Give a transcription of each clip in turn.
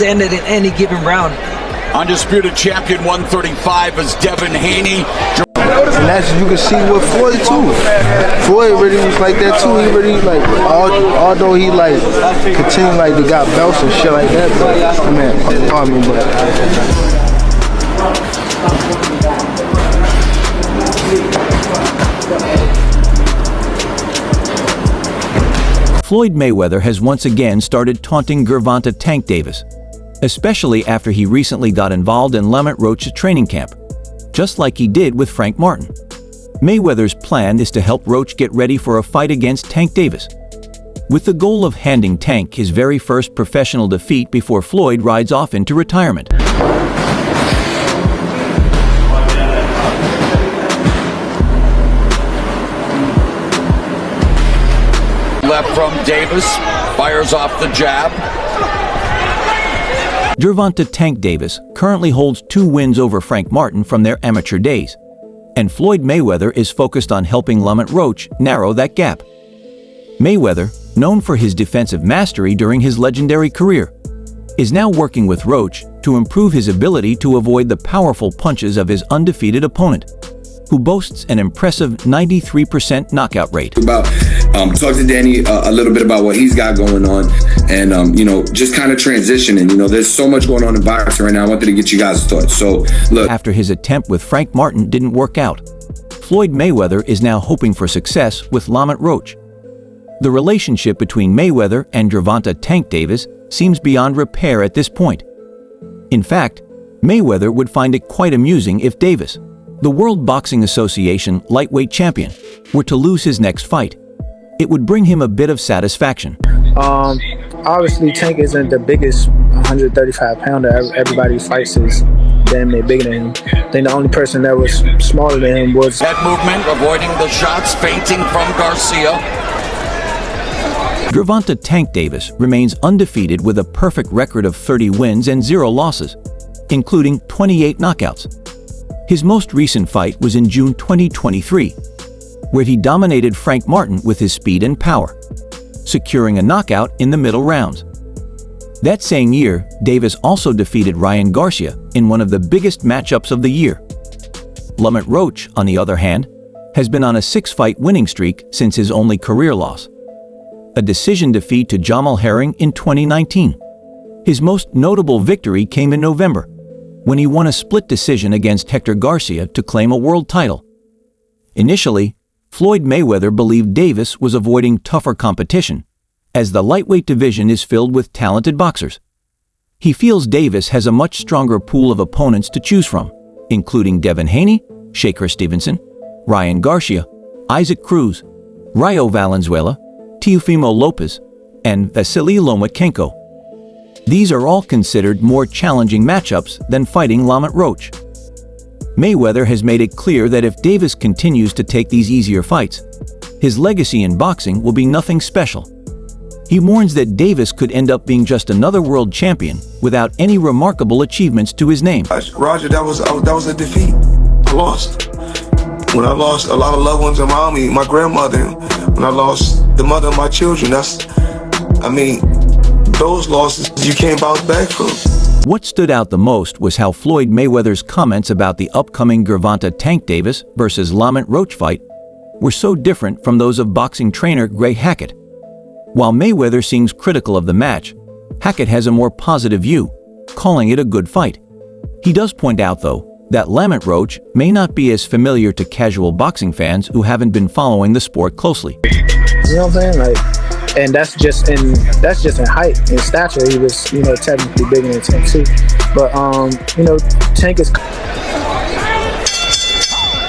ended in any given round. Undisputed champion 135 is Devin Haney. And that's, you can see with Floyd too. Floyd really was like that too. He really like, although he like continued like they got belts and shit like that. But I mean, Floyd Mayweather has once again started taunting Gervonta "Tank" Davis, especially after he recently got involved in Lamont Roach's training camp, just like he did with Frank Martin. Mayweather's plan is to help Roach get ready for a fight against Tank Davis, with the goal of handing Tank his very first professional defeat before Floyd rides off into retirement. Left from Davis, fires off the jab. Gervonta "Tank" Davis currently holds 2 wins over Frank Martin from their amateur days, and Floyd Mayweather is focused on helping Lamont Roach narrow that gap. Mayweather, known for his defensive mastery during his legendary career, is now working with Roach to improve his ability to avoid the powerful punches of his undefeated opponent, who boasts an impressive 93% knockout rate. Talk to Danny a little bit about what he's got going on, and just kind of transitioning. There's so much going on in boxing right now. I wanted to get you guys' thoughts. So look, after his attempt with Frank Martin didn't work out, Floyd Mayweather is now hoping for success with Lamont Roach. The relationship between Mayweather and Gervonta "Tank" Davis seems beyond repair at this point. In fact, Mayweather would find it quite amusing if Davis, the World Boxing Association lightweight champion, were to lose his next fight. It would bring him a bit of satisfaction. Obviously, Tank isn't the biggest 135-pounder. Everybody fights is damn near bigger than him. I think the only person that was smaller than him was... Head movement, avoiding the shots, feinting from Garcia. Gervonta "Tank" Davis remains undefeated with a perfect record of 30 wins and 0 losses, including 28 knockouts. His most recent fight was in June 2023, where he dominated Frank Martin with his speed and power, securing a knockout in the middle rounds. That same year, Davis also defeated Ryan Garcia in one of the biggest matchups of the year. Lamont Roach, on the other hand, has been on a 6-fight winning streak since his only career loss, a decision defeat to Jamal Herring in 2019. His most notable victory came in November, when he won a split decision against Hector Garcia to claim a world title. Initially, Floyd Mayweather believed Davis was avoiding tougher competition, as the lightweight division is filled with talented boxers. He feels Davis has a much stronger pool of opponents to choose from, including Devin Haney, Shakur Stevenson, Ryan Garcia, Isaac Cruz, Rayo Valenzuela, Teofimo Lopez, and Vasily Lomachenko. These are all considered more challenging matchups than fighting Lamont Roach. Mayweather has made it clear that if Davis continues to take these easier fights, his legacy in boxing will be nothing special. He warns that Davis could end up being just another world champion without any remarkable achievements to his name. Roger, that was a defeat. I lost. When I lost a lot of loved ones around me, my grandmother, when I lost the mother of my children, those losses you can't bounce back from. What stood out the most was how Floyd Mayweather's comments about the upcoming Gervonta "Tank" Davis versus Lamont Roach fight were so different from those of boxing trainer Greg Hackett. While Mayweather seems critical of the match, Hackett has a more positive view, calling it a good fight. He does point out, though, that Lamont Roach may not be as familiar to casual boxing fans who haven't been following the sport closely. You know what I'm saying? And that's just in height and stature. He was, technically bigger than Tank too. But Tank is...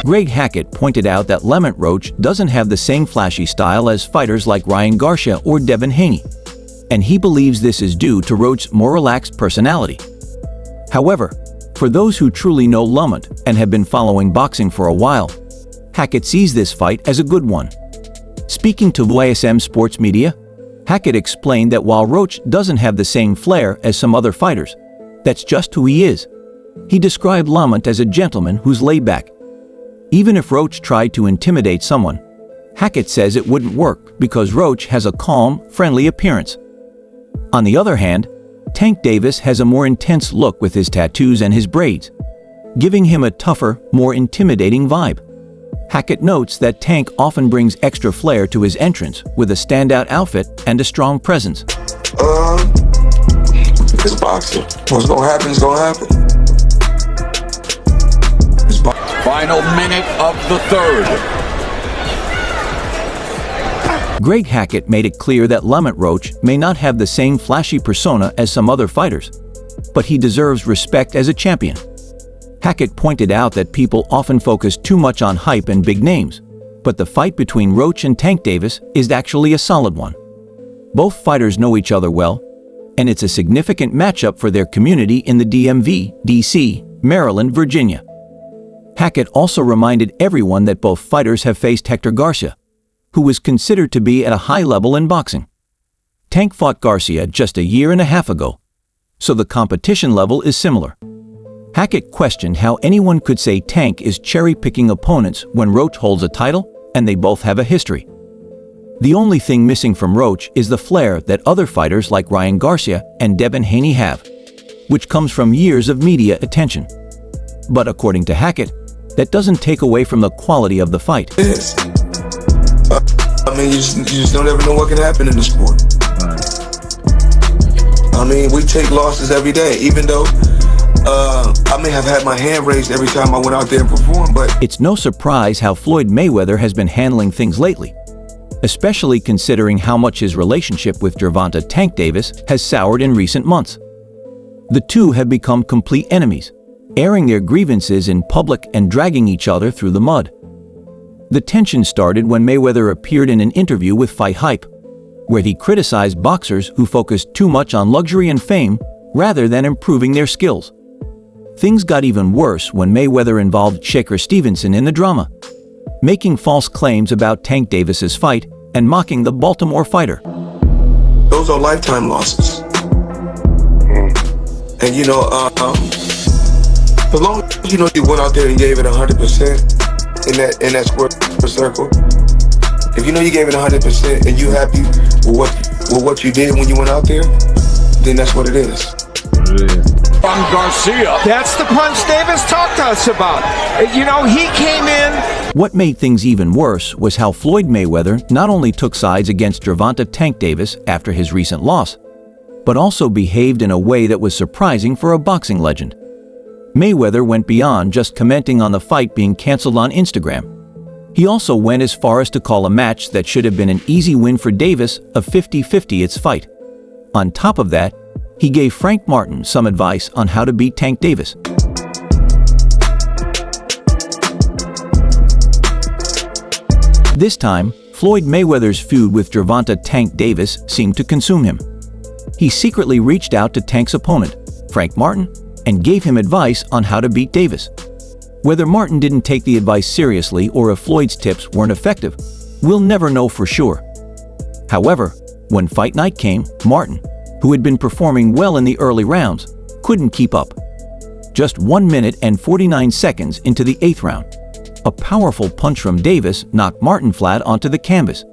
Greg Hackett pointed out that Lamont Roach doesn't have the same flashy style as fighters like Ryan Garcia or Devin Haney, and he believes this is due to Roach's more relaxed personality. However, for those who truly know Lamont and have been following boxing for a while, Hackett sees this fight as a good one. Speaking to YSM Sports Media, Hackett explained that while Roach doesn't have the same flair as some other fighters, that's just who he is. He described Lamont as a gentleman who's laid back. Even if Roach tried to intimidate someone, Hackett says it wouldn't work because Roach has a calm, friendly appearance. On the other hand, Tank Davis has a more intense look with his tattoos and his braids, giving him a tougher, more intimidating vibe. Hackett notes that Tank often brings extra flair to his entrance with a standout outfit and a strong presence. It's boxing. What's gonna happen is gonna happen. Final minute of the third. Greg Hackett made it clear that Lamont Roach may not have the same flashy persona as some other fighters, but he deserves respect as a champion. Hackett pointed out that people often focus too much on hype and big names, but the fight between Roach and Tank Davis is actually a solid one. Both fighters know each other well, and it's a significant matchup for their community in the DMV, DC, Maryland, Virginia. Hackett also reminded everyone that both fighters have faced Hector Garcia, who was considered to be at a high level in boxing. Tank fought Garcia just a year and a half ago, so the competition level is similar. Hackett questioned how anyone could say Tank is cherry-picking opponents when Roach holds a title and they both have a history. The only thing missing from Roach is the flair that other fighters like Ryan Garcia and Devin Haney have, which comes from years of media attention. But according to Hackett, that doesn't take away from the quality of the fight. Yes. I mean, you just don't ever know what can happen in the sport. I mean, we take losses every day, even though I may have had my hand raised every time I went out there and performed, but it's no surprise how Floyd Mayweather has been handling things lately, especially considering how much his relationship with Gervonta Tank Davis has soured in recent months. The two have become complete enemies, airing their grievances in public and dragging each other through the mud. The tension started when Mayweather appeared in an interview with Fight Hype, where he criticized boxers who focused too much on luxury and fame rather than improving their skills. Things got even worse when Mayweather involved Shakur Stevenson in the drama, making false claims about Tank Davis's fight and mocking the Baltimore fighter. those are lifetime losses. And you know, as long as you know you went out there and gave it 100% in that square circle. If you know you gave it 100% and you happy with what you did when you went out there, then that's what it is. From Garcia. That's the punch Davis talked to us about. You know, he came in. What made things even worse was how Floyd Mayweather not only took sides against Gervonta Tank Davis after his recent loss, but also behaved in a way that was surprising for a boxing legend. Mayweather went beyond just commenting on the fight being canceled on Instagram. He also went as far as to call a match that should have been an easy win for Davis a 50-50 its fight. On top of that, he gave Frank Martin some advice on how to beat Tank Davis. This time, Floyd Mayweather's feud with Gervonta Tank Davis seemed to consume him. He secretly reached out to Tank's opponent, Frank Martin, and gave him advice on how to beat Davis. Whether Martin didn't take the advice seriously or if Floyd's tips weren't effective, we'll never know for sure. However, when fight night came, Martin, who had been performing well in the early rounds, couldn't keep up. Just 1 minute and 49 seconds into the 8th round, a powerful punch from Davis knocked Martin flat onto the canvas,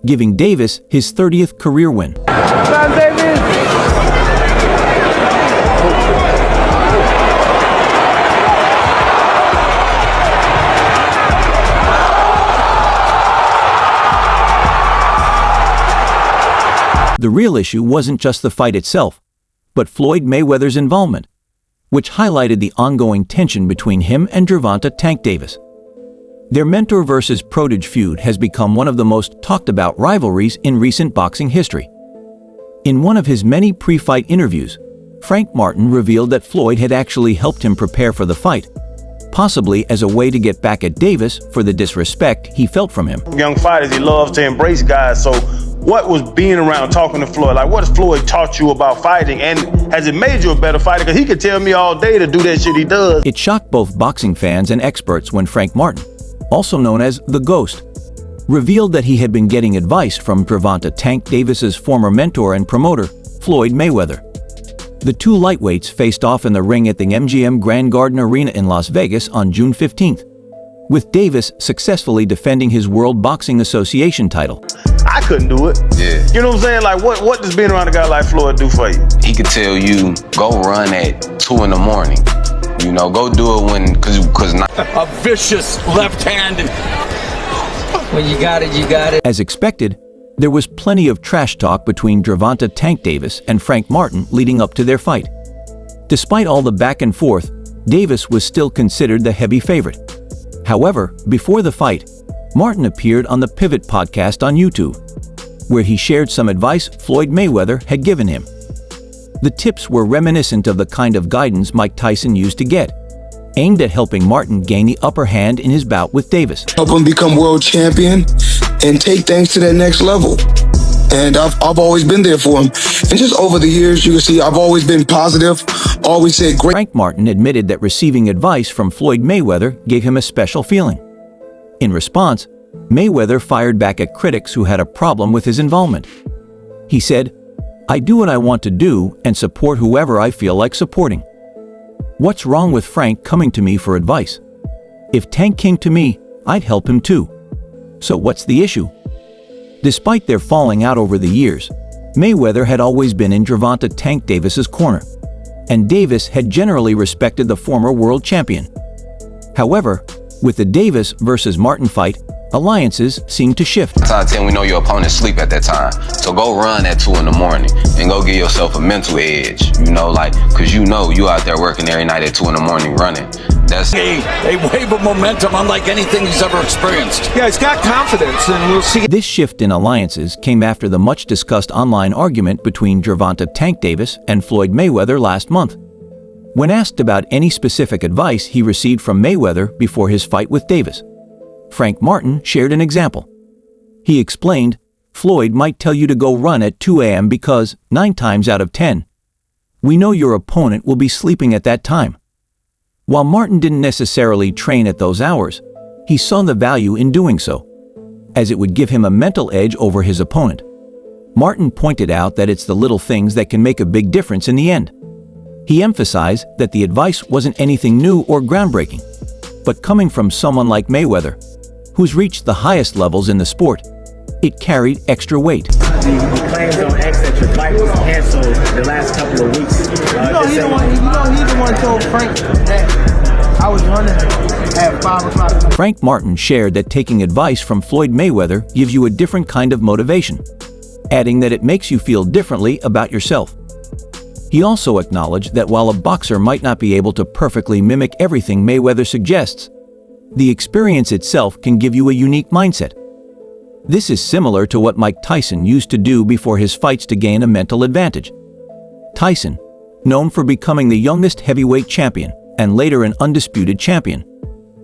giving Davis his 30th career win. The real issue wasn't just the fight itself, but Floyd Mayweather's involvement, which highlighted the ongoing tension between him and Gervonta Tank Davis. Their mentor versus protege feud has become one of the most talked about rivalries in recent boxing history. In one of his many pre-fight interviews, Frank Martin revealed that Floyd had actually helped him prepare for the fight, possibly as a way to get back at Davis for the disrespect he felt from him. Young fighters, he loves to embrace guys, so what was being around talking to Floyd? Like, what has Floyd taught you about fighting? And has it made you a better fighter? Because he could tell me all day to do that shit he does. It shocked both boxing fans and experts when Frank Martin, also known as The Ghost, revealed that he had been getting advice from Gervonta Tank Davis's former mentor and promoter, Floyd Mayweather. The two lightweights faced off in the ring at the MGM Grand Garden Arena in Las Vegas on June 15th, with Davis successfully defending his World Boxing Association title. I couldn't do it. Yeah. You know what I'm saying? Like, what does being around a guy like Floyd do for you? He could tell you, go run at 2 in the morning. You know, go do it when, cause not. A vicious left-handed. When you got it, you got it. As expected, there was plenty of trash talk between Gervonta "Tank" Davis and Frank Martin leading up to their fight. Despite all the back and forth, Davis was still considered the heavy favorite. However, before the fight, Martin appeared on the Pivot podcast on YouTube, where he shared some advice Floyd Mayweather had given him. The tips were reminiscent of the kind of guidance Mike Tyson used to get, aimed at helping Martin gain the upper hand in his bout with Davis. Help him become world champion and take things to that next level. And I've always been there for him. And just over the years, you can see I've always been positive, always said great. Frank Martin admitted that receiving advice from Floyd Mayweather gave him a special feeling. In response, Mayweather fired back at critics who had a problem with his involvement. He said, "I do what I want to do and support whoever I feel like supporting. What's wrong with Frank coming to me for advice? If Tank came to me, I'd help him too. So what's the issue?" Despite their falling out over the years, Mayweather had always been in Gervonta "Tank" Davis's corner, and Davis had generally respected the former world champion. However, with the Davis versus Martin fight, alliances seemed to shift. 9 out of 10, we know your opponent sleep at that time. So go run at 2 in the morning and go give yourself a mental edge, you know, like, cause you know you out there working every night at 2 in the morning running. That's A wave of momentum unlike anything he's ever experienced. Yeah, he's got confidence, and we'll see. This shift in alliances came after the much-discussed online argument between Gervonta "Tank" Davis and Floyd Mayweather last month. When asked about any specific advice he received from Mayweather before his fight with Davis, Frank Martin shared an example. He explained, "Floyd might tell you to go run at 2 a.m. because, 9 times out of 10, we know your opponent will be sleeping at that time." While Martin didn't necessarily train at those hours, he saw the value in doing so, as it would give him a mental edge over his opponent. Martin pointed out that it's the little things that can make a big difference in the end. He emphasized that the advice wasn't anything new or groundbreaking, but coming from someone like Mayweather, who's reached the highest levels in the sport, it carried extra weight. The claims on X that your fight was canceled the last couple of weeks. He's the one told Frank that I was running at 5 o'clock. Frank Martin shared that taking advice from Floyd Mayweather gives you a different kind of motivation, adding that it makes you feel differently about yourself. He also acknowledged that while a boxer might not be able to perfectly mimic everything Mayweather suggests, the experience itself can give you a unique mindset. This is similar to what Mike Tyson used to do before his fights to gain a mental advantage. Tyson, known for becoming the youngest heavyweight champion and later an undisputed champion,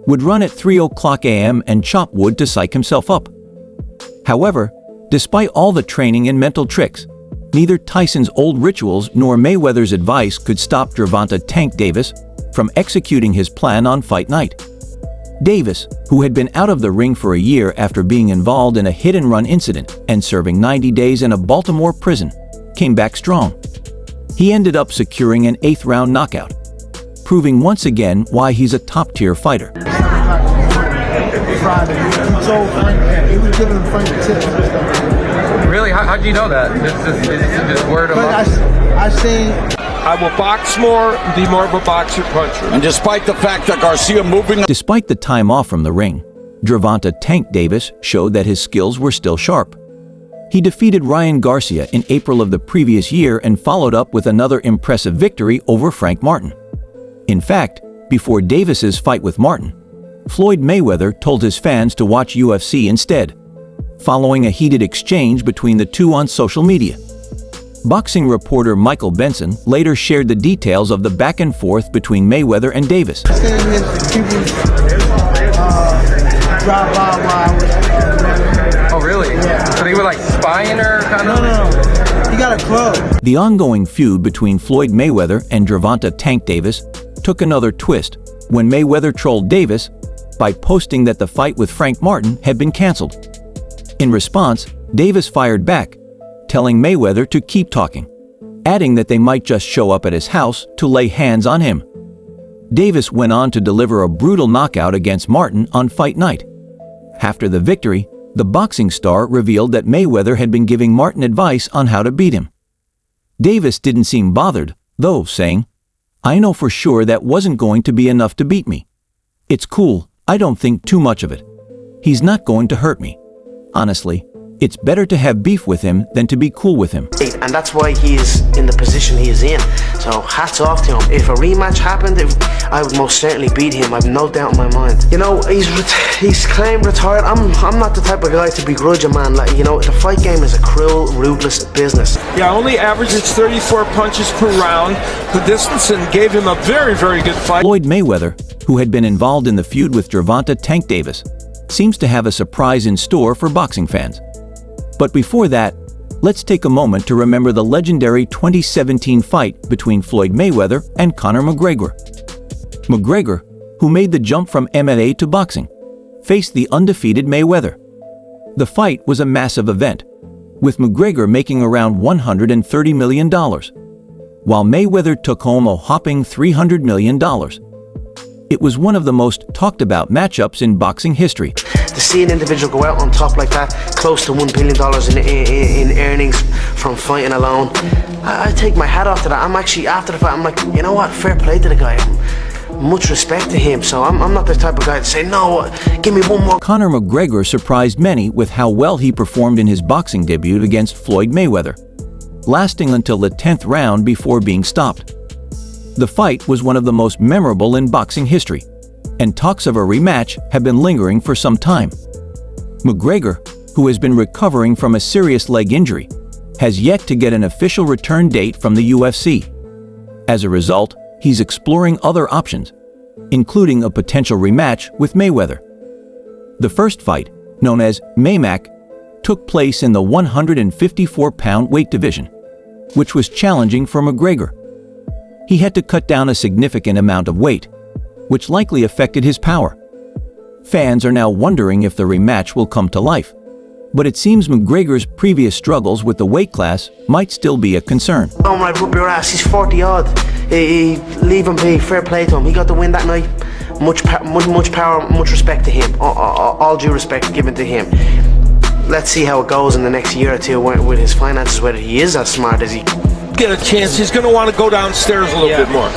would run at 3 o'clock a.m. and chop wood to psych himself up. However, despite all the training and mental tricks, neither Tyson's old rituals nor Mayweather's advice could stop Gervonta "Tank" Davis from executing his plan on fight night. Davis, who had been out of the ring for a year after being involved in a hit-and-run incident and serving 90 days in a Baltimore prison, came back strong. He ended up securing an 8th-round knockout, proving once again why he's a top-tier fighter. Really? How'd you know that? This is word of mouth? I seen. I will box more, be more of a boxer-puncher. And despite the fact that Garcia moving... Despite the time off from the ring, Gervonta "Tank" Davis showed that his skills were still sharp. He defeated Ryan Garcia in April of the previous year and followed up with another impressive victory over Frank Martin. In fact, before Davis's fight with Martin, Floyd Mayweather told his fans to watch UFC instead, following a heated exchange between the two on social media. Boxing reporter Michael Benson later shared the details of the back and forth between Mayweather and Davis. Oh, really? Yeah. So they were like spying her, kind of? No. He got a club. The ongoing feud between Floyd Mayweather and Gervonta "Tank" Davis took another twist when Mayweather trolled Davis by posting that the fight with Frank Martin had been canceled. In response, Davis fired back, telling Mayweather to keep talking, adding that they might just show up at his house to lay hands on him. Davis went on to deliver a brutal knockout against Martin on fight night. After the victory, The boxing star revealed that Mayweather had been giving Martin advice on how to beat him. Davis didn't seem bothered, though, saying, "I know for sure that wasn't going to be enough to beat me. It's cool, I don't think too much of it. He's not going to hurt me. Honestly, it's better to have beef with him than to be cool with him." And that's why he is in the position he is in. So hats off to him. If a rematch happened, I would most certainly beat him. I've no doubt in my mind. You know, he's claimed retired. I'm not the type of guy to begrudge a man. Like, you know, the fight game is a cruel, ruthless business. Yeah, only averages 34 punches per round. The distance and gave him a very, very good fight. Floyd Mayweather, who had been involved in the feud with Gervonta "Tank" Davis, seems to have a surprise in store for boxing fans. But before that, let's take a moment to remember the legendary 2017 fight between Floyd Mayweather and Conor McGregor. McGregor, who made the jump from MMA to boxing, faced the undefeated Mayweather. The fight was a massive event, with McGregor making around $130 million, while Mayweather took home a whopping $300 million. It was one of the most talked about matchups in boxing history. To see an individual go out on top like that, close to $1 billion in earnings from fighting alone, I take my hat off to that. I'm actually, after the fight, I'm like, you know what, fair play to the guy. Much respect to him, so I'm not the type of guy to say, no, give me one more. Conor McGregor surprised many with how well he performed in his boxing debut against Floyd Mayweather, lasting until the 10th round before being stopped. The fight was one of the most memorable in boxing history, and talks of a rematch have been lingering for some time. McGregor, who has been recovering from a serious leg injury, has yet to get an official return date from the UFC. As a result, he's exploring other options, including a potential rematch with Mayweather. The first fight, known as Maymac, took place in the 154-pound weight division, which was challenging for McGregor. He had to cut down a significant amount of weight, which likely affected his power. Fans are now wondering if the rematch will come to life, but it seems McGregor's previous struggles with the weight class might still be a concern. Oh my, rub your ass, he's 40-odd. Leave him be, fair play to him. He got the win that night. Much power, much respect to him. All due respect given to him. Let's see how it goes in the next year or two with his finances, whether he is as smart as he Get a chance, he's going to want to go downstairs a little bit more.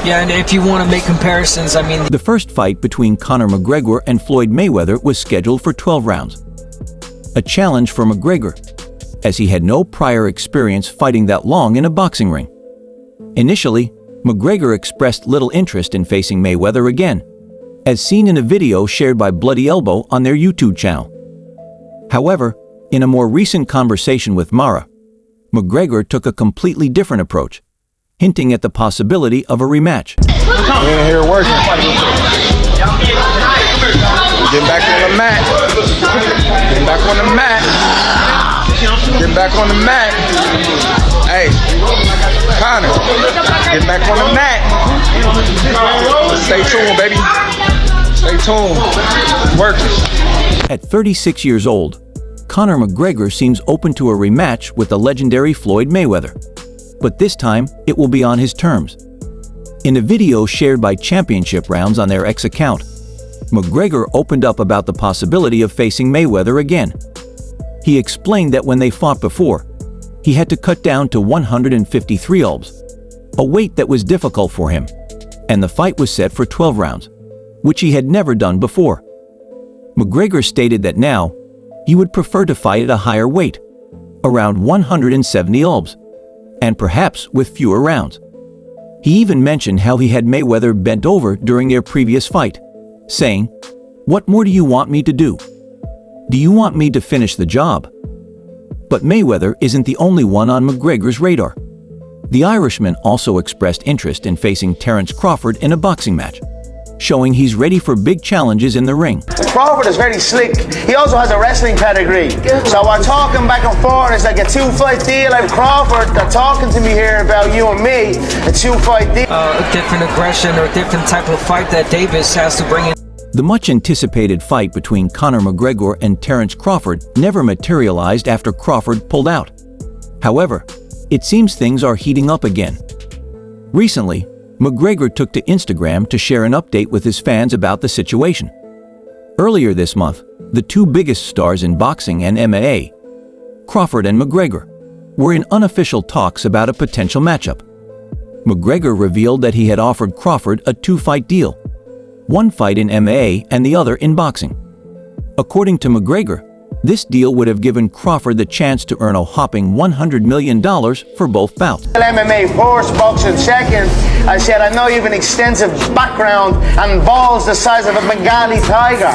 Yeah, and if you want to make comparisons, I mean... The first fight between Conor McGregor and Floyd Mayweather was scheduled for 12 rounds. A challenge for McGregor, as he had no prior experience fighting that long in a boxing ring. Initially, McGregor expressed little interest in facing Mayweather again, as seen in a video shared by Bloody Elbow on their YouTube channel. However, in a more recent conversation with Mara, McGregor took a completely different approach, hinting at the possibility of a rematch. We in here working. Get back on the mat. Get back on the mat. Get back on the mat. Hey, Conor, get back on the mat. Stay tuned, baby. Stay tuned. Working. At 36 years old, Conor McGregor seems open to a rematch with the legendary Floyd Mayweather, but this time it will be on his terms. In a video shared by Championship Rounds on their X account, McGregor opened up about the possibility of facing Mayweather again. He explained that when they fought before, he had to cut down to 153 lbs, a weight that was difficult for him, and the fight was set for 12 rounds, which he had never done before. McGregor stated that now, he would prefer to fight at a higher weight, around 170 lbs, and perhaps with fewer rounds. He even mentioned how he had Mayweather bent over during their previous fight, saying, "What more do you want me to do? Do you want me to finish the job?" But Mayweather isn't the only one on McGregor's radar. The Irishman also expressed interest in facing Terence Crawford in a boxing match, showing he's ready for big challenges in the ring. Crawford is very slick. He also has a wrestling pedigree. So we're talking back and forth. It's like a two-fight deal. I'm Crawford. They're talking to me here about you and me. A two-fight deal. A different aggression or different type of fight that Davis has to bring in. The much-anticipated fight between Conor McGregor and Terence Crawford never materialized after Crawford pulled out. However, it seems things are heating up again. Recently, McGregor took to Instagram to share an update with his fans about the situation. Earlier this month, the two biggest stars in boxing and MMA, Crawford and McGregor, were in unofficial talks about a potential matchup. McGregor revealed that he had offered Crawford a 2-fight deal, one fight in MMA and the other in boxing. According to McGregor, this deal would have given Crawford the chance to earn a whopping $100 million for both bouts. MMA first, boxing second. I said, I know you have an extensive background and balls the size of a Bengali tiger.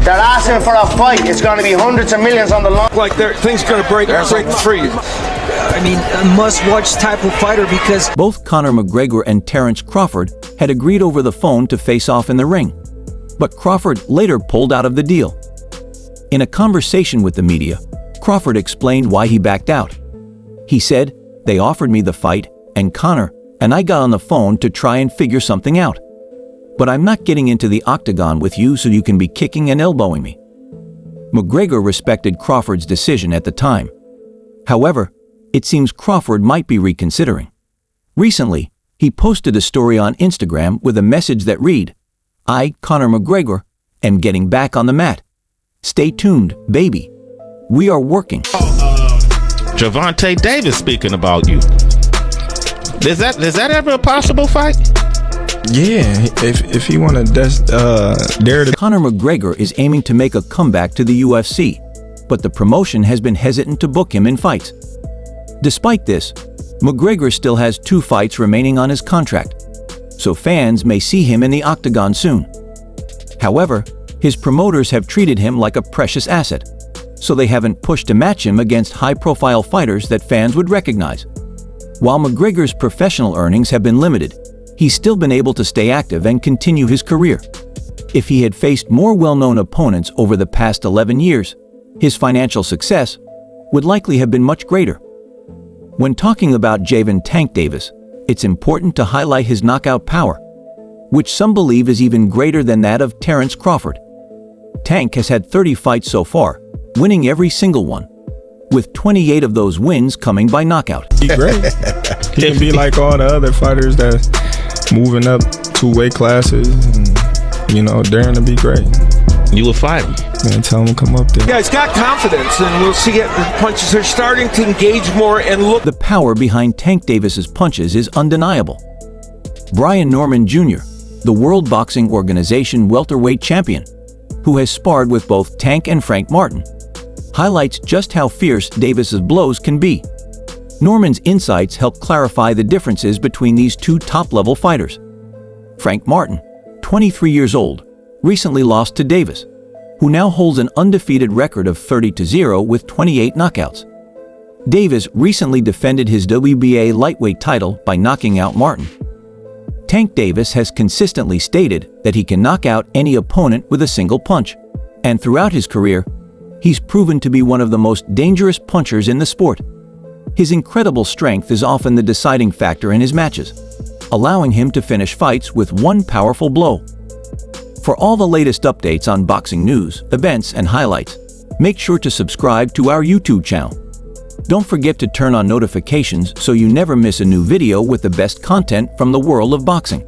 They're asking for a fight. It's going to be hundreds of millions on the line. Like things going to break free. I mean, a must-watch type of fighter because both Conor McGregor and Terence Crawford had agreed over the phone to face off in the ring, but Crawford later pulled out of the deal. In a conversation with the media, Crawford explained why he backed out. He said, "They offered me the fight, and Conor and I got on the phone to try and figure something out. But I'm not getting into the octagon with you so you can be kicking and elbowing me." McGregor respected Crawford's decision at the time. However, it seems Crawford might be reconsidering. Recently, he posted a story on Instagram with a message that read, "I, Conor McGregor, am getting back on the mat. Stay tuned, baby. We are working." Gervonta Davis speaking about you. Is that ever a possible fight? Yeah, if he want to dare to. Conor McGregor is aiming to make a comeback to the UFC, but the promotion has been hesitant to book him in fights. Despite this, McGregor still has 2 fights remaining on his contract, so fans may see him in the octagon soon. However, his promoters have treated him like a precious asset, so they haven't pushed to match him against high-profile fighters that fans would recognize. While McGregor's professional earnings have been limited, he's still been able to stay active and continue his career. If he had faced more well-known opponents over the past 11 years, his financial success would likely have been much greater. When talking about Gervonta "Tank" Davis, it's important to highlight his knockout power, which some believe is even greater than that of Terence Crawford. Tank has had 30 fights so far, winning every single one, with 28 of those wins coming by knockout. He's great. He can be like all the other fighters that's moving up 2 weight classes and, daring to be great. You will fight him. Man, tell him to come up there. Yeah, he's got confidence, and we'll see it. The punches are starting to engage more and look. The power behind Tank Davis's punches is undeniable. Brian Norman Jr., the World Boxing Organization welterweight champion, who has sparred with both Tank and Frank Martin, highlights just how fierce Davis's blows can be. Norman's insights help clarify the differences between these two top-level fighters. Frank Martin, 23 years old, recently lost to Davis, who now holds an undefeated record of 30-0 with 28 knockouts. Davis recently defended his WBA lightweight title by knocking out Martin. Tank Davis has consistently stated that he can knock out any opponent with a single punch, and throughout his career, he's proven to be one of the most dangerous punchers in the sport. His incredible strength is often the deciding factor in his matches, allowing him to finish fights with one powerful blow. For all the latest updates on boxing news, events, and highlights, make sure to subscribe to our YouTube channel. Don't forget to turn on notifications so you never miss a new video with the best content from the world of boxing.